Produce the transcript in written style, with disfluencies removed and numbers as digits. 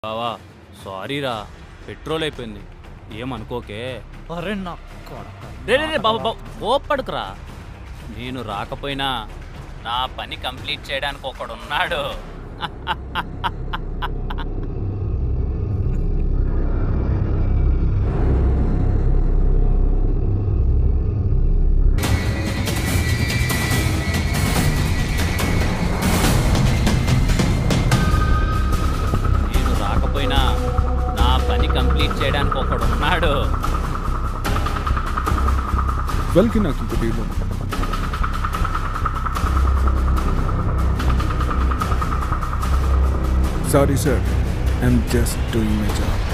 బావా సారీరా పెట్రోల్ అయిపోయింది ఏమనుకోకే. అరే నా కొడక. రే రే రే బాబా ఓపడుకురా. నేను రాకపోయినా నా పని కంప్లీట్ చేయడానికి ఒకడున్నాడు. నేను రాకపోయినా నా పని కంప్లీట్ చేయడానికి ఒకడున్నాడు. వెల్కి నాకు ఇంకో డీల్ ఉంది. Sorry sir, I'm just doing my job.